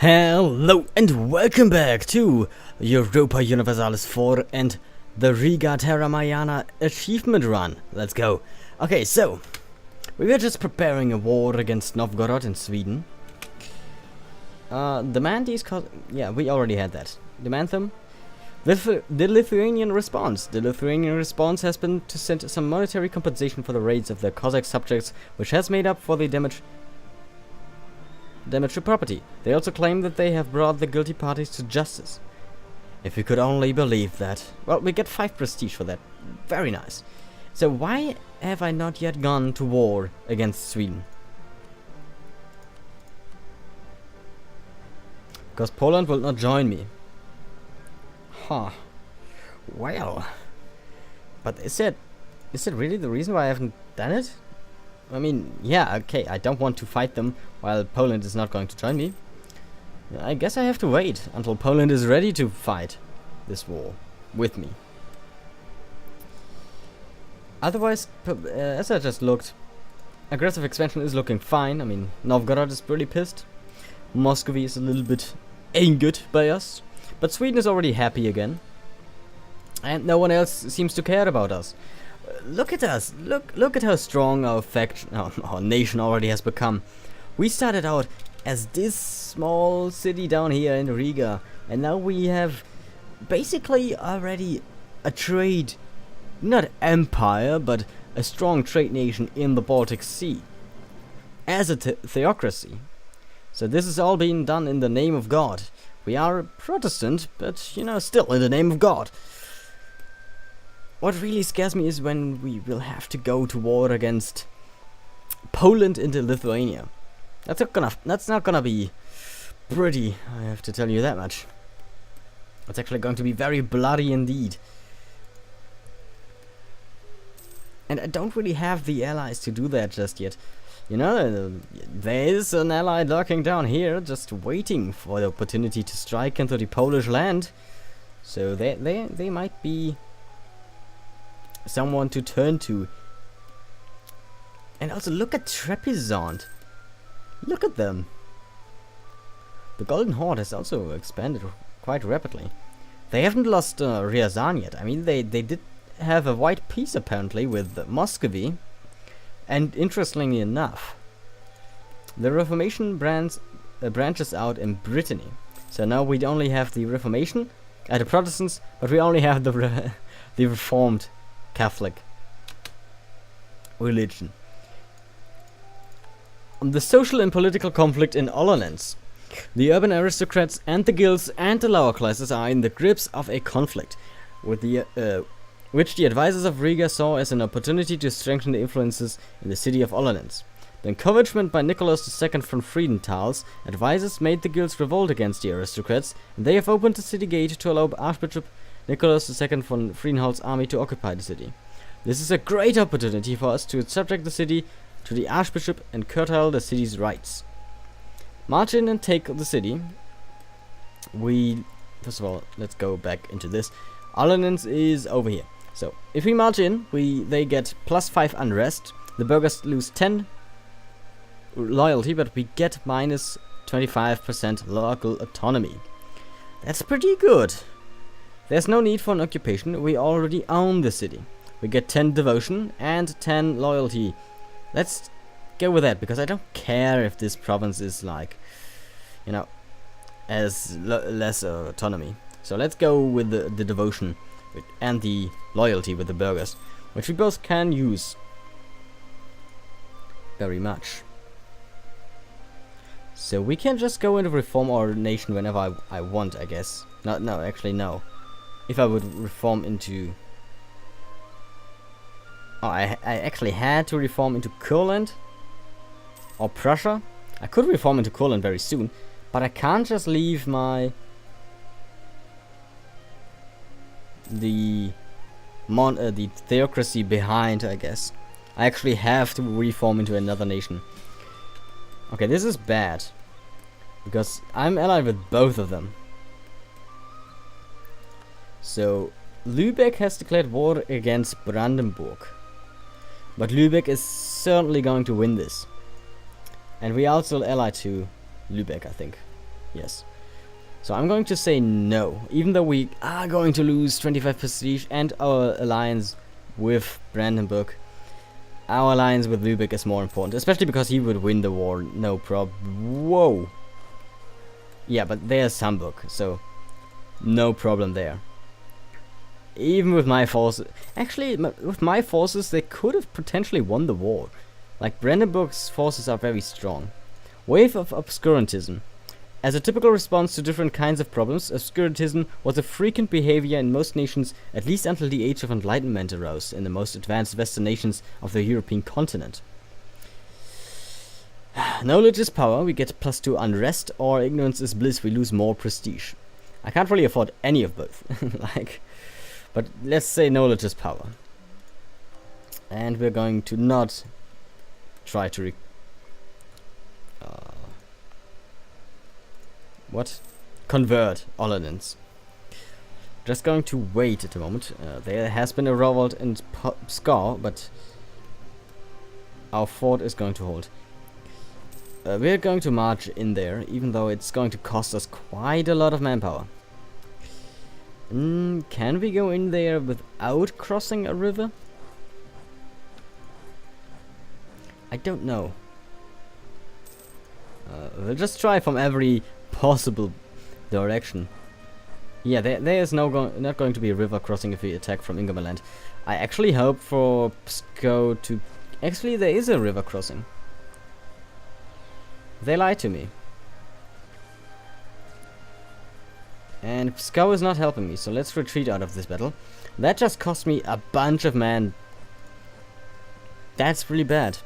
Hello and welcome back to Europa Universalis 4 and the Riga Terra Mariana achievement run. Let's go. Okay, so we were just preparing a war against Novgorod in Sweden. Demand these yeah, we already had that. Demand them. The Lithuanian response. The Lithuanian response has been to send some monetary compensation for the raids of their Cossack subjects, which has made up for the damage to property. They also claim that they have brought the guilty parties to justice. If we could only believe that. Well, we get 5 prestige for that. Very nice. So why have I not yet gone to war against Sweden? Because Poland will not join me. Huh. Well. But is it really the reason why I haven't done it? I mean, yeah, okay, I don't want to fight them while Poland is not going to join me. I guess I have to wait until Poland is ready to fight this war with me. Otherwise, as I just looked, aggressive expansion is looking fine. I mean, Novgorod is pretty pissed. Muscovy is a little bit angered by us. But Sweden is already happy again. And no one else seems to care about us. Look at us. Look at how strong our our nation already has become. We started out as this small city down here in Riga, and now we have basically already a trade, not empire, but a strong trade nation in the Baltic Sea as a theocracy. So this is all being done in the name of God. We are Protestant, but you know, still in the name of God. What really scares me is when we will have to go to war against Poland into Lithuania. That's not gonna be pretty, I have to tell you that much. It's actually going to be very bloody indeed. And I don't really have the allies to do that just yet. You know, there is an ally lurking down here, just waiting for the opportunity to strike into the Polish land. So they might be someone to turn to. And also look at Trebizond. Look at them. The Golden Horde has also expanded quite rapidly. They haven't lost Ryazan yet. I mean, they did have a white peace apparently with Muscovy. And interestingly enough, the Reformation branches out in Brittany. So now we only have the Reformation, the Protestants, but we only have the the Reformed Catholic religion. The social and political conflict in Olonets. The urban aristocrats and the guilds and the lower classes are in the grips of a conflict, with which the advisors of Riga saw as an opportunity to strengthen the influences in the city of Olonets. The encouragement by Nicholas II von Friedenthal's advisors made the guilds revolt against the aristocrats, and they have opened the city gate to allow Archbishop Nicholas II von Friedenthald's army to occupy the city. This is a great opportunity for us to subject the city to the Archbishop and curtail the city's rights. March in and take the city. First of all, let's go back into this. Olonets is over here. So, if we march in, they get +5 unrest. The burghers lose 10 loyalty, but we get minus 25% local autonomy. That's pretty good. There's no need for an occupation. We already own the city. We get 10 devotion and 10 loyalty. Let's go with that, because I don't care if this province is like, you know, as less autonomy. So let's go with the devotion and the loyalty with the burghers, which we both can use very much. So we can just go into reform our nation whenever I want, I guess. No, actually no. If I would reform into... Oh, I actually had to reform into Courland or Prussia. I could reform into Courland very soon, but I can't just leave the theocracy behind, I guess. I actually have to reform into another nation. Okay, this is bad, because I'm allied with both of them. So, Lübeck has declared war against Brandenburg. But Lübeck is certainly going to win this. And we also ally to Lübeck, I think. Yes. So I'm going to say no, even though we are going to lose 25 prestige and our alliance with Brandenburg. Our alliance with Lübeck is more important, especially because he would win the war, no problem. Whoa! Yeah, but there's Hamburg, so no problem there. Even with my forces, actually, with my forces, they could have potentially won the war. Like, Brandenburg's forces are very strong. Wave of obscurantism. As a typical response to different kinds of problems, obscurantism was a frequent behavior in most nations, at least until the Age of Enlightenment arose in the most advanced Western nations of the European continent. Knowledge is power, we get +2 unrest, or ignorance is bliss, we lose more prestige. I can't really afford any of both. But let's say knowledge is power. And we're going to not try to convert Ollenins. Just going to wait at the moment. There has been a revolt in Skar, but our fort is going to hold. We're going to march in there, even though it's going to cost us quite a lot of manpower. Can we go in there without crossing a river? I don't know. We'll just try from every possible direction. Yeah, there is not going to be a river crossing if we attack from Ingermanland. I actually hope for Psko to... Actually, there is a river crossing. They lied to me. And Psko is not helping me, so let's retreat out of this battle. That just cost me a bunch of man. That's really bad.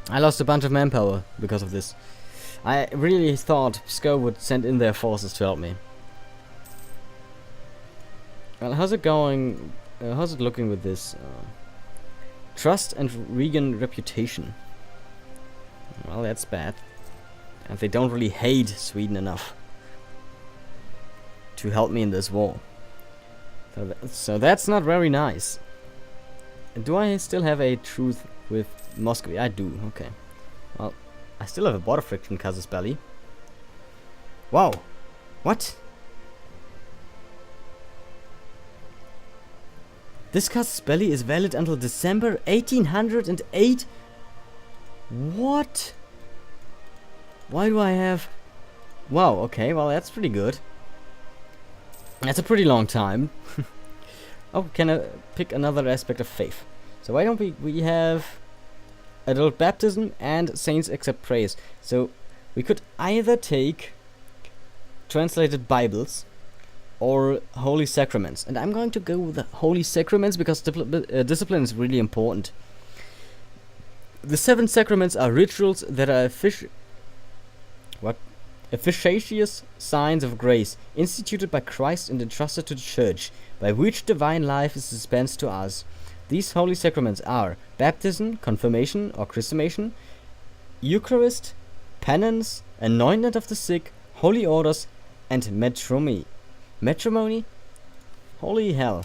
I lost a bunch of manpower because of this. I really thought Psko would send in their forces to help me. Well, how's it going? How's it looking with this? Trust and Rigan reputation. Well, that's bad. And they don't really hate Sweden enough to help me in this war. So that's not very nice. Do I still have a truce with Moscow? I do, okay. Well, I still have a border friction, Casus Belli. Wow. What? This Casus Belli is valid until December 1808? What? Why do I have... Wow, okay, well that's pretty good. That's a pretty long time. Oh, can I pick another aspect of faith? So why don't we have adult baptism and saints accept praise. So we could either take translated Bibles or holy sacraments. And I'm going to go with the holy sacraments because discipline is really important. The 7 sacraments are rituals that are efficacious signs of grace instituted by Christ and entrusted to the Church, by which divine life is dispensed to us. These holy sacraments are baptism, confirmation or chrismation, Eucharist, penance, anointment of the sick, holy orders, and matrimony. Matrimony? Holy hell.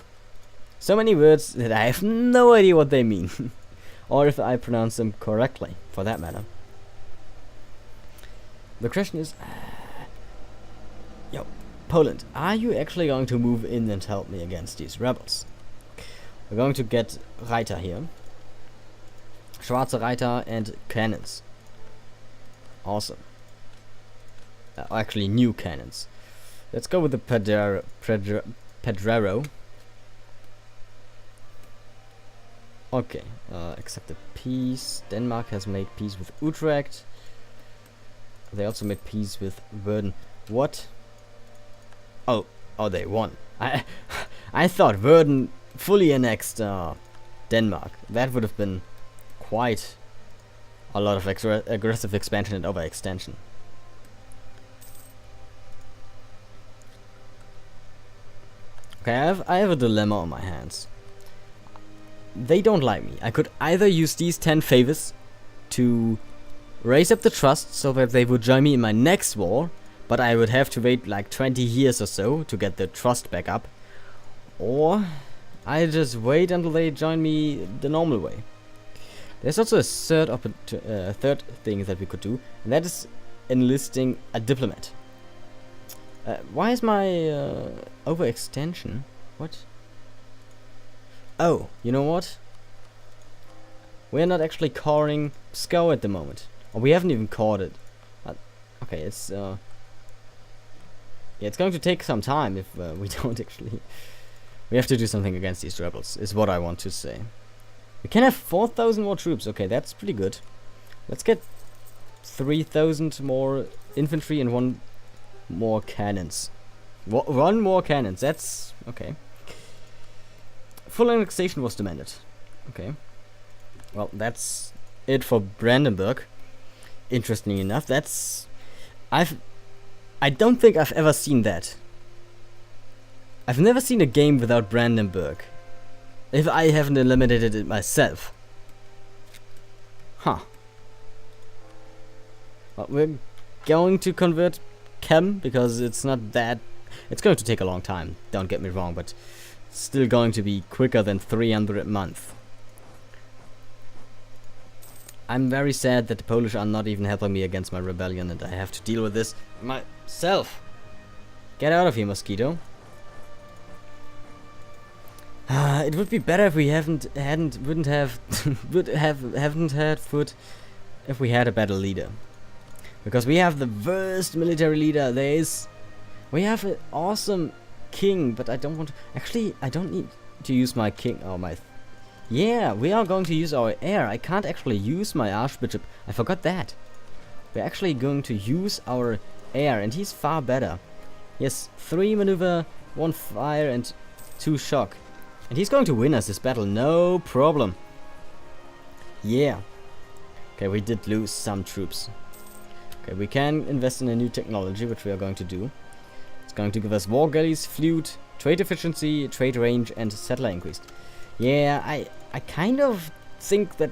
So many words that I have no idea what they mean. Or if I pronounce them correctly, for that matter. The question is... Yo, Poland, are you actually going to move in and help me against these rebels? We're going to get Reiter here. Schwarze Reiter and cannons. Awesome. Actually, new cannons. Let's go with the Pedrero. Okay, accept the peace. Denmark has made peace with Utrecht. They also made peace with Verden. What? Oh, they won. I thought Verden fully annexed Denmark. That would have been quite a lot of aggressive expansion and overextension. Okay, I have a dilemma on my hands. They don't like me. I could either use these 10 favors to raise up the trust so that they would join me in my next war, but I would have to wait like 20 years or so to get the trust back up, or I just wait until they join me the normal way. There's also a third thing that we could do, and that is enlisting a diplomat. Why is my overextension? What? Oh, you know what? We're not actually coring Pskov at the moment. Or we haven't even cored it. Okay, it's yeah, it's going to take some time if we don't actually... We have to do something against these rebels, is what I want to say. We can have 4,000 more troops. Okay, that's pretty good. Let's get 3,000 more infantry and 1 more cannons. 1 more cannons, that's... okay. Full annexation was demanded. Okay. Well, that's it for Brandenburg. Interesting enough, that's... I don't think I've ever seen that. I've never seen a game without Brandenburg. If I haven't eliminated it myself. Huh. Well, we're going to convert Chem because it's not that... It's going to take a long time, don't get me wrong, but it's still going to be quicker than 300 a month. I'm very sad that the Polish are not even helping me against my rebellion and I have to deal with this myself. Get out of here, mosquito. It would be better if we haven't had food if we had a better leader. Because we have the worst military leader there is. We have an awesome king, but I don't want to... Actually, I don't need to use my king or my... Yeah, we are going to use our heir. I can't actually use my archbishop. I forgot that. We're actually going to use our heir, and he's far better. Yes, 3 maneuver, 1 fire, and 2 shock. And he's going to win us this battle, no problem. Yeah. Okay, we did lose some troops. Okay, we can invest in a new technology, which we are going to do. It's going to give us war galleys, flute, trade efficiency, trade range, and settler increase. Yeah, I kind of think that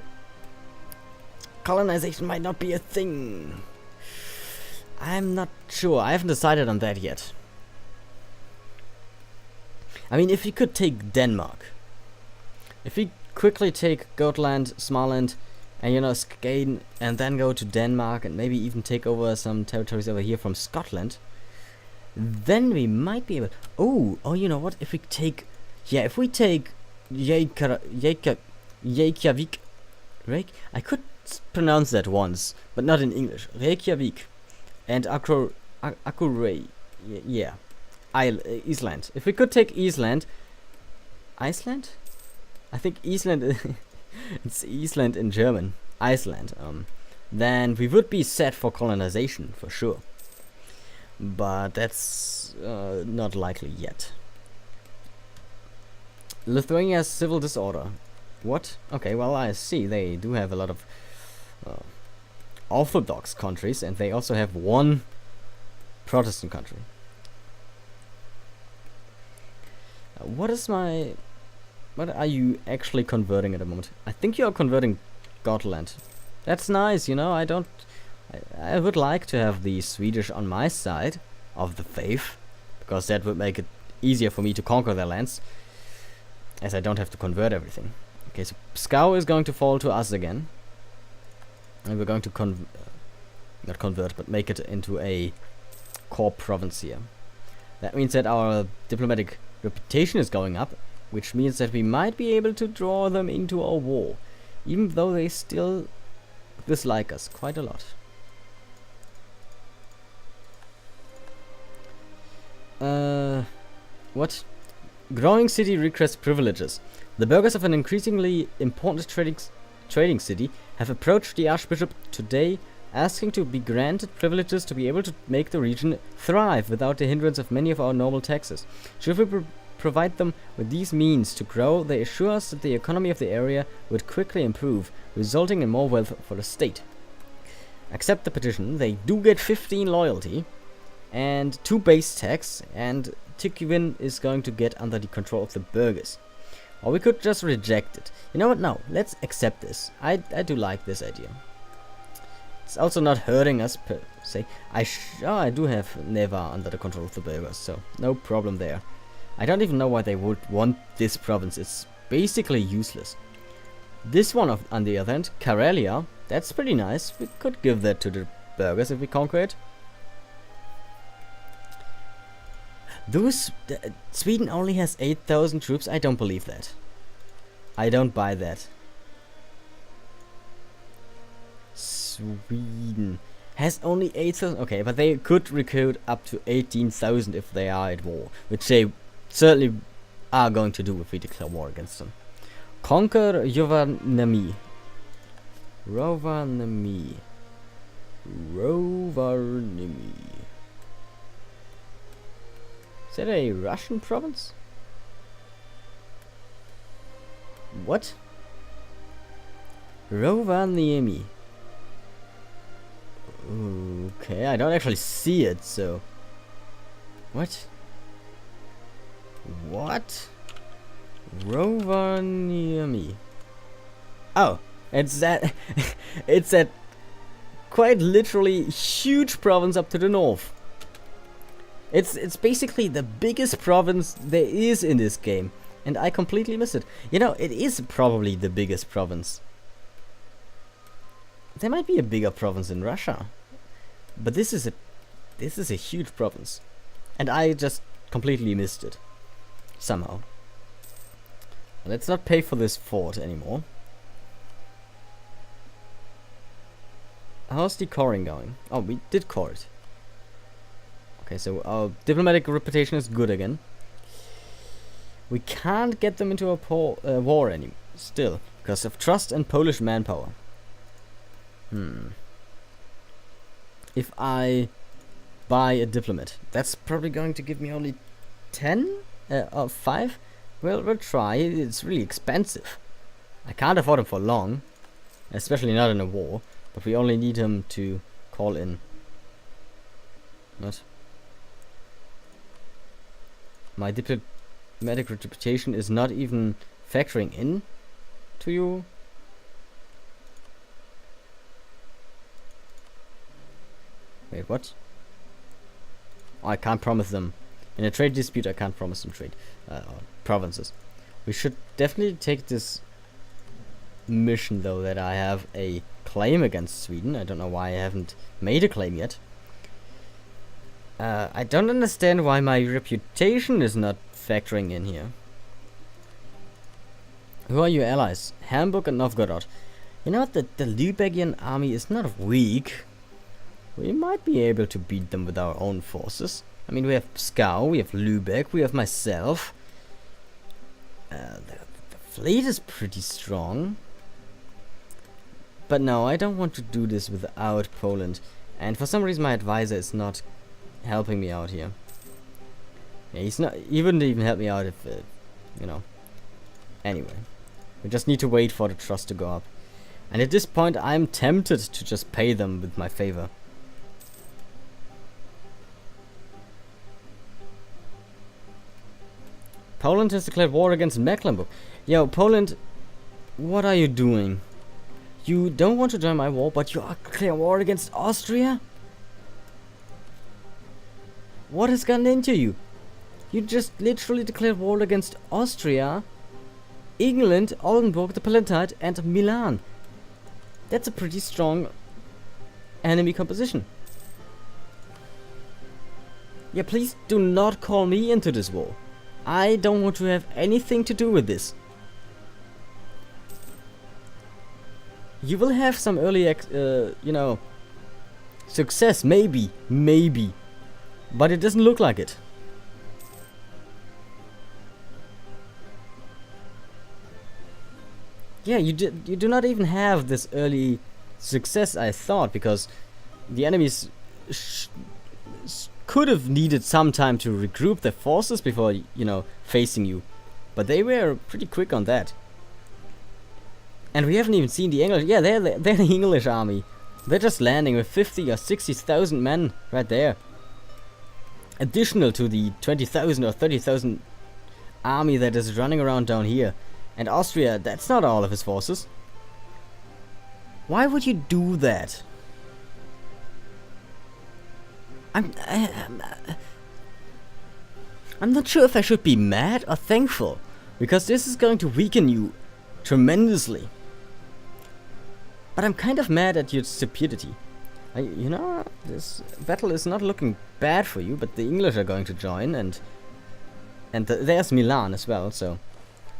colonization might not be a thing. I'm not sure. I haven't decided on that yet. I mean, if we could take Denmark, if we quickly take Gotland, Småland, and you know, Skane, and then go to Denmark and maybe even take over some territories over here from Scotland, then we might be able... Oh, you know what? If we take... Yeah, if we take Reykjavik... I could pronounce that once, but not in English. Reykjavik and Akureyri. Yeah. Iceland. If we could take Iceland... Iceland? I think Iceland... it's Iceland in German. Iceland. Then we would be set for colonization, for sure. But that's not likely yet. Lithuania's civil disorder. What? Okay, well, I see. They do have a lot of Orthodox countries, and they also have 1 Protestant country. What are you actually converting at the moment? I think you are converting Gotland. That's nice, you know. I would like to have the Swedish on my side of the faith, because that would make it easier for me to conquer their lands, as I don't have to convert everything. Okay, so Pskov is going to fall to us again, and we're going to not convert, but make it into a core province here. That means that our diplomatic reputation is going up, which means that we might be able to draw them into a war, even though they still dislike us quite a lot. What? Growing city requests privileges. The burghers of an increasingly important trading city have approached the Archbishop today asking to be granted privileges to be able to make the region thrive without the hindrance of many of our normal taxes. Should we provide them with these means to grow, they assure us that the economy of the area would quickly improve, resulting in more wealth for the state. Accept the petition. They do get 15 loyalty and 2 base tax, and Tikwin is going to get under the control of the burghers. Or we could just reject it. You know what? No, let's accept this. I do like this idea. It's also not hurting us per se. I do have Neva under the control of the burghers, so no problem there. I don't even know why they would want this province. It's basically useless. This one, on the other hand, Karelia, that's pretty nice. We could give that to the burghers if we conquer it. Sweden only has 8,000 troops? I don't believe that. I don't buy that. Sweden has only 8,000. Okay, but they could recruit up to 18,000 if they are at war, which they certainly are going to do if we declare war against them. Conquer Rovaniemi. Rovaniemi. Is that a Russian province? What? Rovaniemi. Okay, I don't actually see it, so... What? What? Rovaniemi. Oh, it's that... it's that quite literally huge province up to the north. It's basically the biggest province there is in this game, and I completely miss it. You know, it is probably the biggest province. There might be a bigger province in Russia, but this is a huge province, and I just completely missed it somehow. Let's not pay for this fort anymore. How's the coring going? Oh, we did core it. Okay, so our diplomatic reputation is good again. We can't get them into a war anymore, still, because of trust and Polish manpower. If I buy a diplomat, that's probably going to give me only 10 or 5. Well, we'll try. It's really expensive. I can't afford him for long, especially not in a war. But we only need him to call in. What? My diplomatic reputation is not even factoring in to you. Wait, what? Oh, I can't promise them. In a trade dispute, I can't promise them trade or provinces. We should definitely take this mission, though, that I have a claim against Sweden. I don't know why I haven't made a claim yet. I don't understand why my reputation is not factoring in here. Who are your allies? Hamburg and Novgorod. You know what? The Lübeckian army is not weak. We might be able to beat them with our own forces. I mean, we have Pskov, we have Lübeck, we have myself. The fleet is pretty strong. But no, I don't want to do this without Poland. And for some reason my advisor is not helping me out here. Yeah, he wouldn't even help me out if, you know. Anyway, we just need to wait for the trust to go up. And at this point I'm tempted to just pay them with my favor. Poland has declared war against Mecklenburg. Yo, Poland, what are you doing? You don't want to join my war, but you are declaring war against Austria? What has gotten into you? You just literally declared war against Austria, England, Oldenburg, the Palatinate, and Milan. That's a pretty strong enemy composition. Yeah, please do not call me into this war. I don't want to have anything to do with this. You will have some early, you know, success, maybe, but it doesn't look like it. Yeah, you do not even have this early success, I thought, because the enemies could have needed some time to regroup their forces before, you know, facing you, but they were pretty quick on that. And we haven't even seen the English. Yeah, they're the English army. They're just landing with 50 or 60,000 men right there. Additional to the 20,000 or 30,000 army that is running around down here. And Austria, that's not all of his forces. Why would you do that? I'm not sure if I should be mad or thankful, because this is going to weaken you tremendously. But I'm kind of mad at your stupidity. You know, this battle is not looking bad for you, but the English are going to join, and there's Milan as well. So,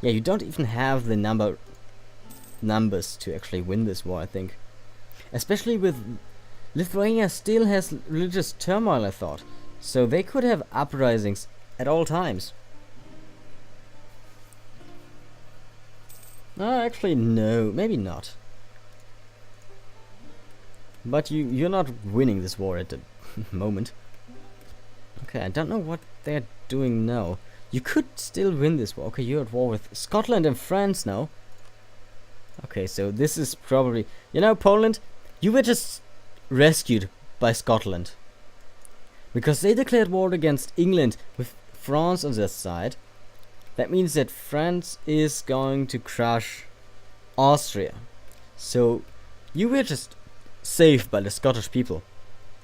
yeah, you don't even have the numbers to actually win this war, I think. Especially with Lithuania still has religious turmoil, I thought, so they could have uprisings at all times. Actually, no, maybe not. But you're not winning this war at the moment. Okay, I don't know what they're doing now. You could still win this war. Okay, you're at war with Scotland and France now. Okay, so this is probably... You know, Poland, you were just rescued by Scotland. Because they declared war against England with France on their side. That means that France is going to crush Austria. So, you were just saved by the Scottish people.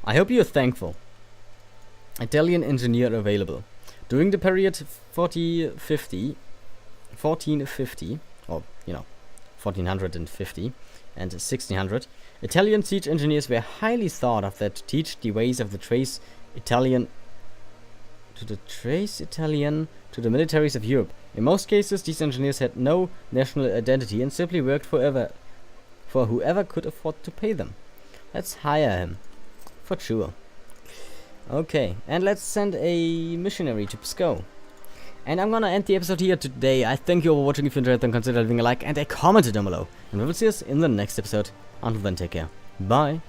I hope you're thankful. Italian engineer available. During the period 1450, or, 1450 and 1600, Italian siege engineers were highly thought of that teach the ways of the trace Italian to the militaries of Europe. In most cases, these engineers had no national identity and simply worked for whoever could afford to pay them. Let's hire him, for sure. Okay, and let's send a missionary to Pskov. And I'm gonna end the episode here today. I thank you all for watching. If you enjoyed, then consider leaving a like and a comment down below. And we will see us in the next episode. Until then, take care. Bye.